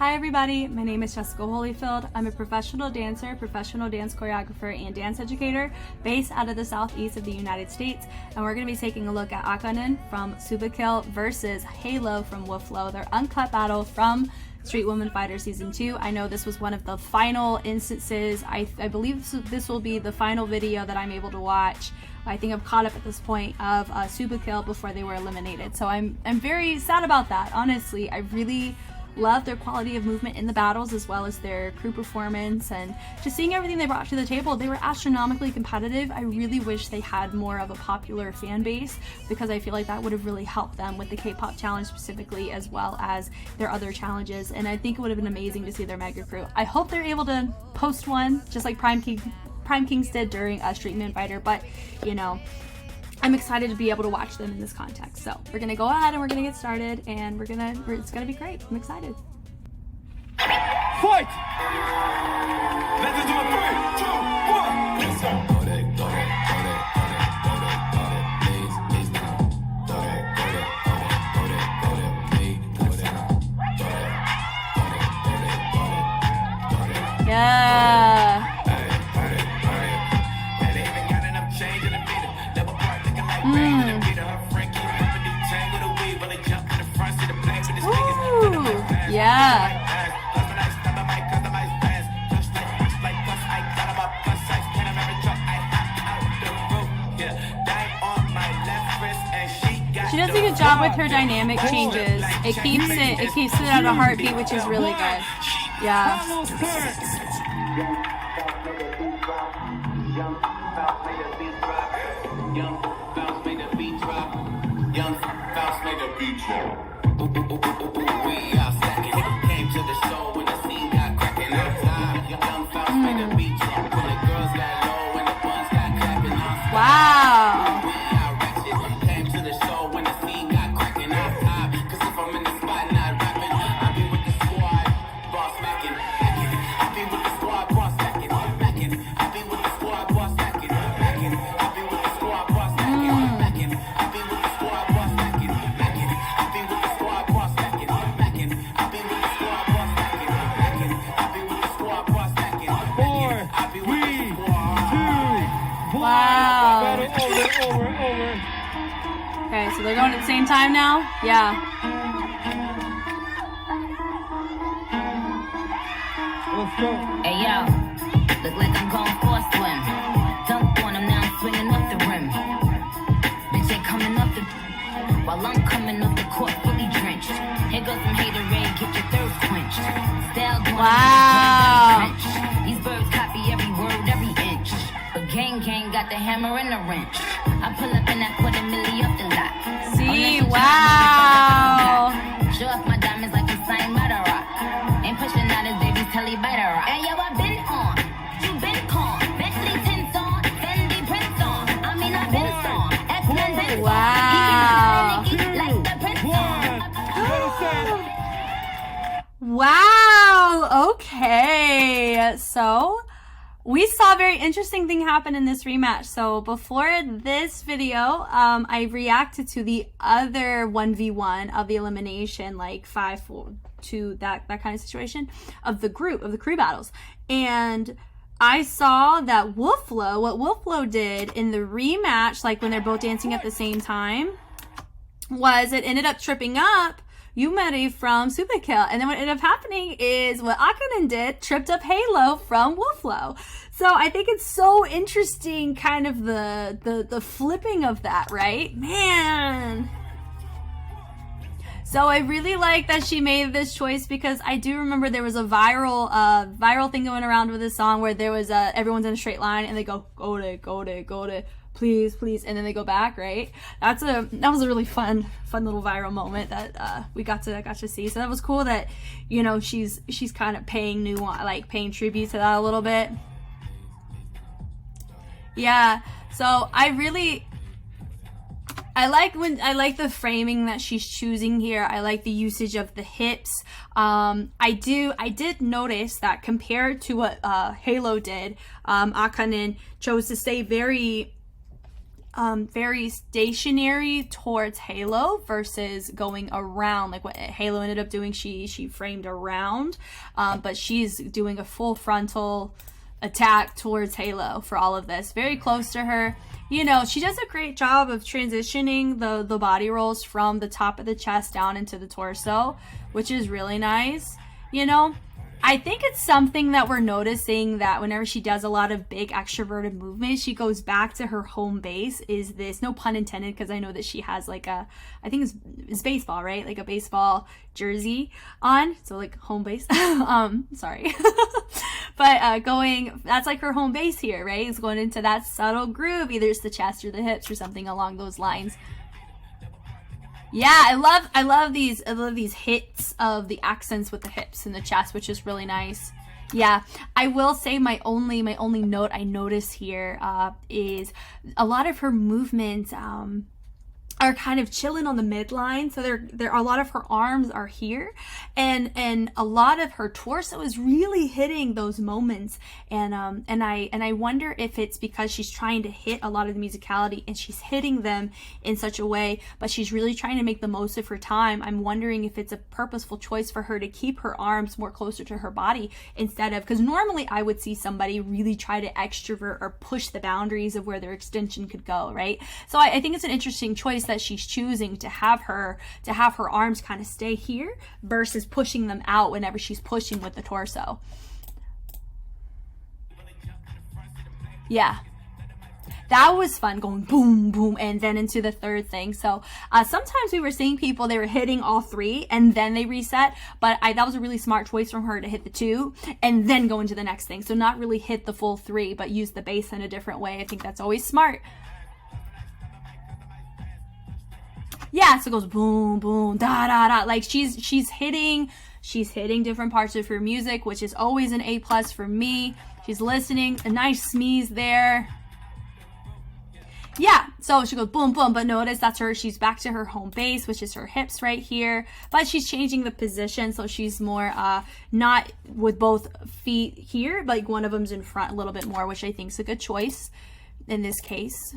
Hi everybody, my name is Jessica Holyfield. I'm a professional dancer, professional dance choreographer, and dance educator based out of the southeast of the United States. And we're going to be taking a look at Akanen from Soopa2 versus Halo from Wooflo, their uncut battle from Street Woman Fighter Season 2. I know this was one of the final instances. I believe this will be the final video that I'm able to watch. I think I'm caught up at this point of Soopa2 before they were eliminated. So I'm very sad about that. Honestly, I really love their quality of movement in the battles as well as their crew performance and just seeing everything they brought to the table. They were astronomically competitive. I really wish they had more of a popular fan base because I feel like that would have really helped them with the K-pop challenge specifically as well as their other challenges, and I think it would have been amazing to see their mega crew. I hope they're able to post one just like Prime Kings did during Street Woman Fighter, but you know, I'm excited to be able to watch them in this context. So we're gonna go ahead and we're gonna get started, and it's gonna be great. I'm excited. Fight! Let's do it. 3, 2, 1. Let's go. Yeah. Yeah. She does a good job with her dynamic changes. It keeps it at a heartbeat, which is really good. Yeah. Wow. Wow. Okay, so they're going at the same time now? Yeah. Let's go. Hey yo, look like I'm going for a swim. Dunk on him now, I'm swinging off the rim. Bitch ain't coming off the while I'm coming off the court fully drenched. Here goes some haterade, get your thirst quenched. Style going Wow. These birds copy every word, every inch. But gang got the hammer and the wrench. I pull up in that $250,000 off the lot. See, wow. Show off my diamonds like I'm signed by the rock. Ain't pushing out his baby's telly by the rock. Hey yo, I been on, you been con. Bentley tints on, Fendi prints on. I mean I been on, X-Men been on. Wow. Like the prince on. Wow. Okay. So we saw a very interesting thing happen in this rematch. So before this video, I reacted to the other 1v1 of the elimination, like 5-4-2, that kind of situation of the crew battles. And I saw that what Wooflo did in the rematch, like when they're both dancing at the same time, was it ended up tripping up Yumeri from Soopa2, and then what ended up happening is what Akanen did, tripped up Halo from Wooflo. So I think it's so interesting, kind of the flipping of that, right? Man. So I really like that she made this choice because I do remember there was a viral thing going around with this song where there was everyone's in a straight line and they go to please, and then they go back, right? That was a really fun little viral moment that we got to see. So that was cool that, you know, she's kind of paying paying tribute to that a little bit. Yeah. So I like the framing that she's choosing here. I like the usage of the hips. I did notice that compared to what Halo did, Akanen chose to stay very very stationary towards Halo versus going around, like what Halo ended up doing. She framed around, but she's doing a full frontal attack towards Halo for all of this. Very close to her. You know, she does a great job of transitioning the body rolls from the top of the chest down into the torso, which is really nice. You know, I think it's something that we're noticing, that whenever she does a lot of big extroverted movements, she goes back to her home base. Is this, no pun intended, because I know that she has like a, I think it's baseball, right? Like a baseball jersey on. So like home base. Sorry. But that's like her home base here, right? It's going into that subtle groove. Either it's the chest or the hips or something along those lines. Yeah, I love these hits of the accents with the hips and the chest, which is really nice. Yeah, I will say my only note I notice here is a lot of her movements are kind of chilling on the midline. So there a lot of her arms are here, and a lot of her torso is really hitting those moments. And I wonder if it's because she's trying to hit a lot of the musicality and she's hitting them in such a way, but she's really trying to make the most of her time. I'm wondering if it's a purposeful choice for her to keep her arms more closer to her body, instead of, because normally I would see somebody really try to extrovert or push the boundaries of where their extension could go, right? So I think it's an interesting choice that she's choosing to have her arms kind of stay here versus pushing them out whenever she's pushing with the torso. Yeah, that was fun, going boom boom and then into the third thing. So sometimes we were seeing people, they were hitting all three and then they reset, but that was a really smart choice from her to hit the two and then go into the next thing. So not really hit the full three, but use the bass in a different way. I think that's always smart. Yeah, so it goes boom, boom, da, da, da. Like she's hitting different parts of her music, which is always an A+ for me. She's listening, a nice sneeze there. Yeah, so she goes boom, boom, but notice that's her, she's back to her home base, which is her hips right here, but she's changing the position, so she's more, not with both feet here, but like one of them's in front a little bit more, which I think is a good choice in this case.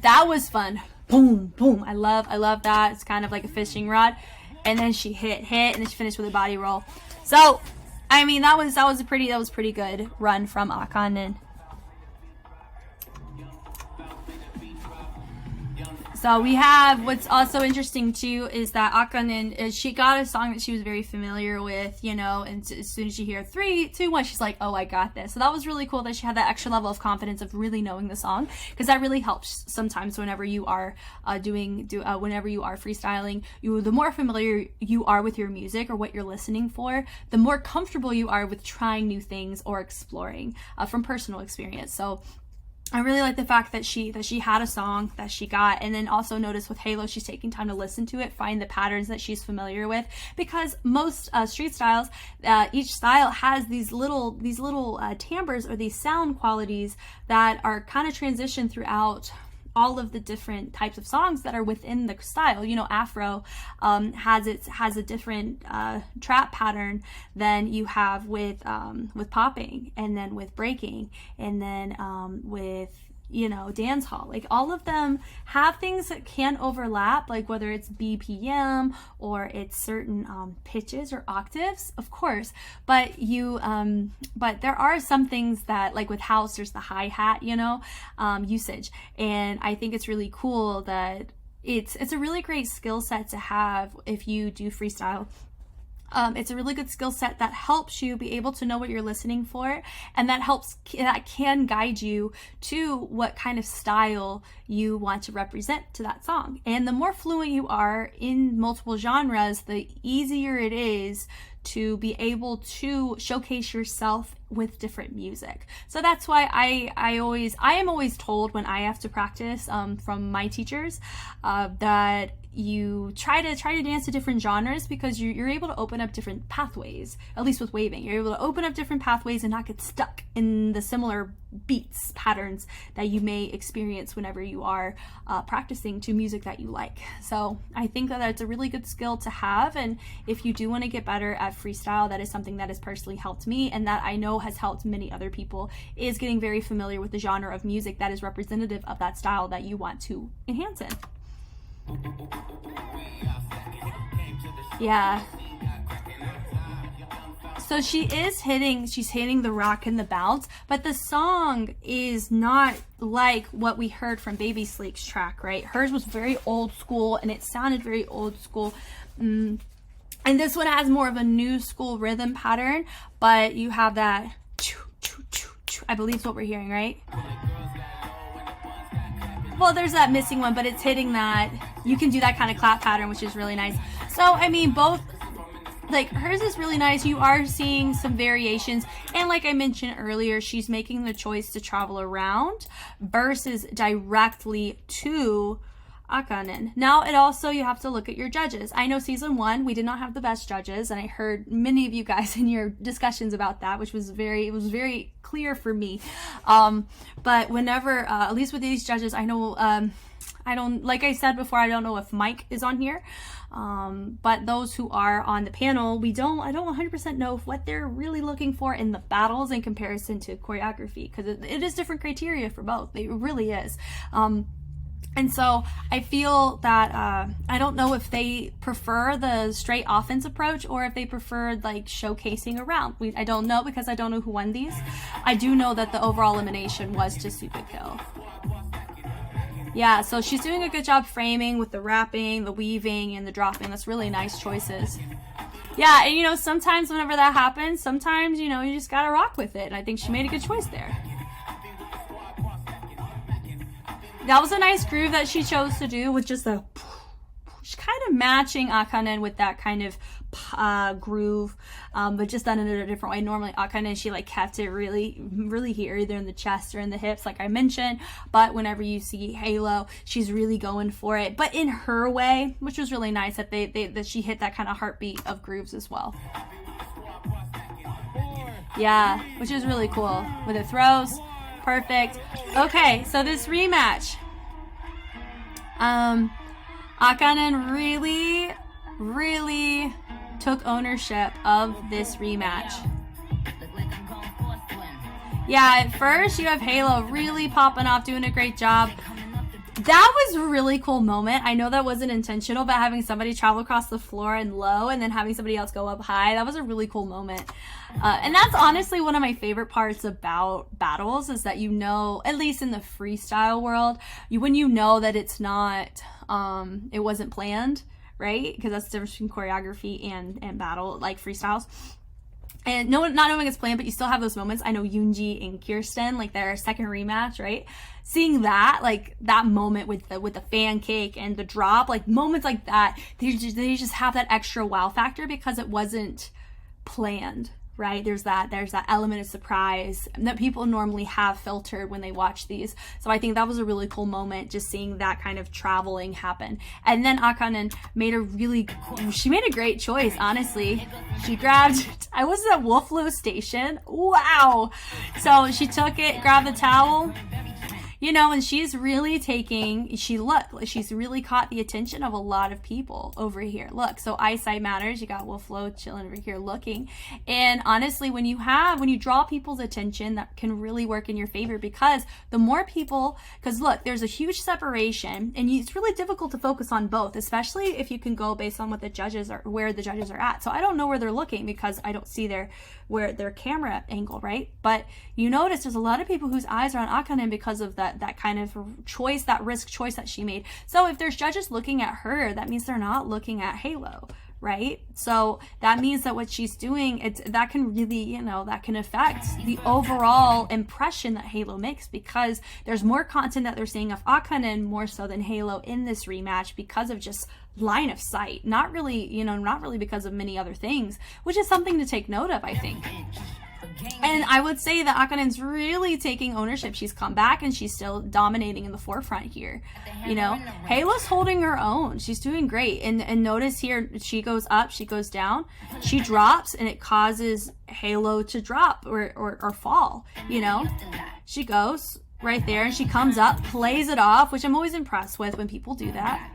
That was fun. Boom, boom. I love that. It's kind of like a fishing rod. And then she hit, and then she finished with a body roll. So, I mean, that was a pretty good run from Akanen. So we have, what's also interesting too is that Akanen, she got a song that she was very familiar with, you know, and as soon as you hear 3, 2, 1, she's like, oh, I got this. So that was really cool that she had that extra level of confidence of really knowing the song, because that really helps sometimes whenever you are whenever you are freestyling. The more familiar you are with your music or what you're listening for, the more comfortable you are with trying new things or exploring, from personal experience. So I really like the fact that she had a song that she got, and then also notice with Halo, she's taking time to listen to it, find the patterns that she's familiar with, because most street styles, each style has these little timbres or these sound qualities that are kind of transitioned throughout all of the different types of songs that are within the style. You know, Afro has a different trap pattern than you have with popping, and then with breaking, and then with, you know, dance hall. Like all of them have things that can overlap, like whether it's BPM or it's certain pitches or octaves, of course, but but there are some things that, like with house, there's the hi-hat, you know, usage, and I think it's really cool that it's a really great skill set to have if you do freestyle. It's a really good skill set that helps you be able to know what you're listening for, and that can guide you to what kind of style you want to represent to that song. And the more fluent you are in multiple genres, the easier it is to be able to showcase yourself with different music. So that's why I am always told when I have to practice from my teachers that you try to dance to different genres, because you're able to open up different pathways. At least with waving, you're able to open up different pathways and not get stuck in the similar beats patterns that you may experience whenever you are practicing to music that you like. So I think that that's a really good skill to have, and if you do want to get better at freestyle, that is something that has personally helped me, and that I know know has helped many other people, is getting very familiar with the genre of music that is representative of that style that you want to enhance in. Yeah. So she's hitting the rock and the bounce, but the song is not like what we heard from Baby Sleek's track, right? Hers was very old school and it sounded very old school. And this one has more of a new school rhythm pattern, but you have that, I believe is what we're hearing, right? Well, there's that missing one, but it's hitting that. You can do that kind of clap pattern, which is really nice. So, I mean, both, like, hers is really nice. You are seeing some variations. And like I mentioned earlier, she's making the choice to travel around versus directly to Akanen. Now, it also, you have to look at your judges. I know season 1, we did not have the best judges, and I heard many of you guys in your discussions about that, which was very clear for me. But whenever, at least with these judges, I know, I don't, like I said before, I don't know if Mike is on here. But those who are on the panel, I don't 100% know what they're really looking for in the battles in comparison to choreography, because it is different criteria for both. It really is. And so I feel that I don't know if they prefer the straight offense approach or if they prefer like showcasing around. I don't know, because I don't know who won these. I do know that the overall elimination was to Supakill. Yeah, so she's doing a good job framing with the wrapping, the weaving, and the dropping. That's really nice choices. Yeah, and you know, sometimes whenever that happens, sometimes, you know, you just gotta rock with it. And I think she made a good choice there. That was a nice groove that she chose to do with just the kind of matching Akanen with that kind of groove, but just done it in a different way. Normally Akanen, she like kept it really here, either in the chest or in the hips, like I mentioned. But whenever you see Halo, she's really going for it, but in her way, which was really nice that that she hit that kind of heartbeat of grooves as well. Yeah, which is really cool with the throws. Perfect. Okay, so this rematch. Akanen really took ownership of this rematch. Yeah, at first you have Halo really popping off, doing a great job. That was a really cool moment. I know that wasn't intentional, but having somebody travel across the floor and low and then having somebody else go up high, that was a really cool moment. And that's honestly one of my favorite parts about battles, is that, you know, at least in the freestyle world, when you know that it's not, it wasn't planned, right? Because that's the difference between choreography and battle, like freestyles. And not knowing it's planned, but you still have those moments. I know Yoonji and Kirsten, like their second rematch, right? Seeing that, like that moment with the fan cake and the drop, like moments like that, they just have that extra wow factor because it wasn't planned, right? There's that element of surprise that people normally have filtered when they watch these. So I think that was a really cool moment, just seeing that kind of traveling happen. And then Akanen she made a great choice, honestly. She grabbed, I was at Wolfloo Station. Wow. So she took it, grabbed the towel. You know, and she's really she's really caught the attention of a lot of people over here. Look, so eyesight matters. You got Wolflo chilling over here looking. And honestly, when you draw people's attention, that can really work in your favor, because the more people, because look, there's a huge separation and it's really difficult to focus on both, especially if you can go based on where the judges are at. So I don't know where they're looking because I don't see their camera angle, right? But you notice there's a lot of people whose eyes are on Akanen because of that kind of choice, that risk choice that she made. So if there's judges looking at her, that means they're not looking at Halo, right? So that means that what she's doing, that can really, you know, that can affect the overall impression that Halo makes, because there's more content that they're seeing of Akanen more so than Halo in this rematch because of just line of sight, not really because of many other things, which is something to take note of, I think. And I would say that Akanen's really taking ownership. She's come back and she's still dominating in the forefront here. You know, Halo's holding her own. She's doing great. And notice here, she goes up, she goes down, she drops, and it causes Halo to drop or fall, you know. She goes right there and she comes up, plays it off, which I'm always impressed with when people do that.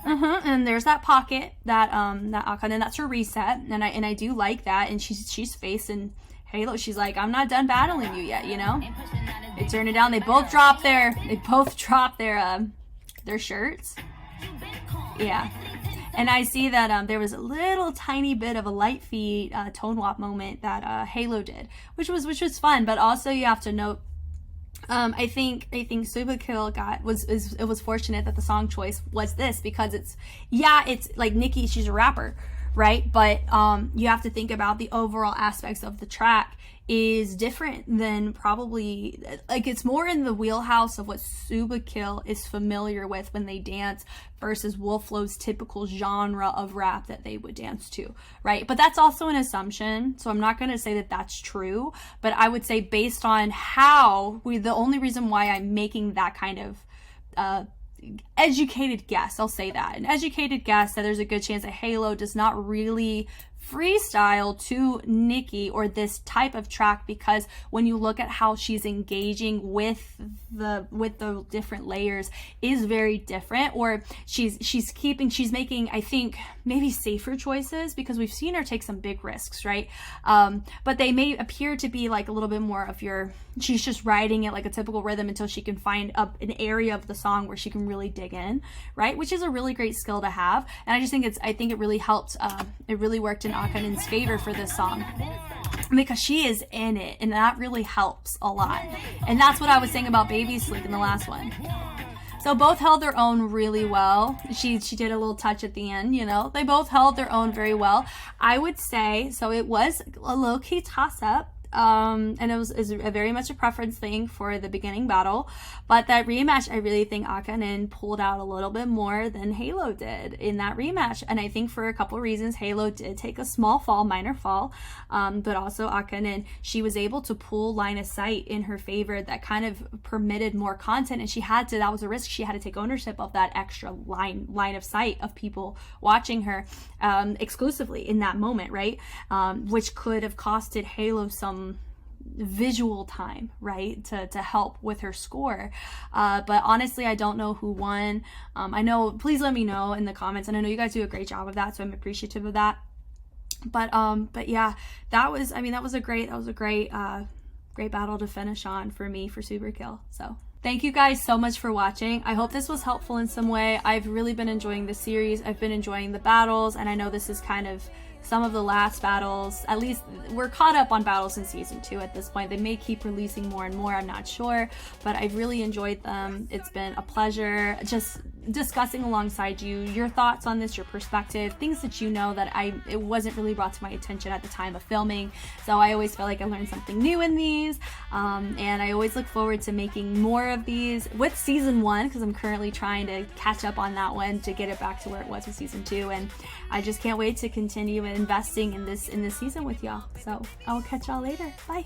And there's that pocket that Akanen, that's her reset, and I do like that. And she's facing Halo, she's like, I'm not done battling you yet, you know? They turn it down. They both drop their shirts. Yeah. And I see that there was a little tiny bit of a light feed tone wop moment that Halo did, which was fun. But also you have to note, I think Suba was fortunate that the song choice was this, because it's like Nicki, she's a rapper, right? But you have to think about the overall aspects of the track is different than probably, like, it's more in the wheelhouse of what Suba Kill is familiar with when they dance versus Wolf Flow's typical genre of rap that they would dance to, right? But that's also an assumption, so I'm not going to say that that's true, but I would say based on the only reason why I'm making that kind of educated guess, I'll say that, an educated guess that there's a good chance that Halo does not really freestyle to Nicki or this type of track, because when you look at how she's engaging with the different layers is very different, or she's making, I think, maybe safer choices, because we've seen her take some big risks, right? But they may appear to be like a little bit more of she's just riding it like a typical rhythm until she can find an area of the song where she can really dig in, right? Which is a really great skill to have. And I just think it really helped, it really worked in Akanen's favor for this song, because she is in it, and that really helps a lot. And that's what I was saying about Baby Sleep in the last one. So both held their own really well. She did a little touch at the end, you know. They both held their own very well. I would say, so it was a low-key toss-up. And it was very much a preference thing for the beginning battle, but that rematch, I really think Akanen pulled out a little bit more than Halo did in that rematch, and I think for a couple reasons. Halo did take a minor fall, but also Akanen, she was able to pull line of sight in her favor that kind of permitted more content, and that was a risk. She had to take ownership of that extra line of sight of people watching her exclusively in that moment, right? Which could have costed Halo some visual time, right, to help with her score. But honestly, I don't know who won. I know, please let me know in the comments, and I know you guys do a great job of that, so I'm appreciative of that. But yeah, that was a great battle to finish on for me for Super Kill. So thank you guys so much for watching. I hope this was helpful in some way. I've really been enjoying this series. I've been enjoying the battles, and I know this is kind of some of the last battles. At least we're caught up on battles in season 2 at this point. They may keep releasing more and more, I'm not sure, but I've really enjoyed them. It's been a pleasure just discussing alongside you your thoughts on this, your perspective, things that you know that it wasn't really brought to my attention at the time of filming. So I always feel like I learned something new in these, and I always look forward to making more of these with season 1, because I'm currently trying to catch up on that one to get it back to where it was with season 2, and I just can't wait to continue investing in this season with y'all. So I will catch y'all later. Bye.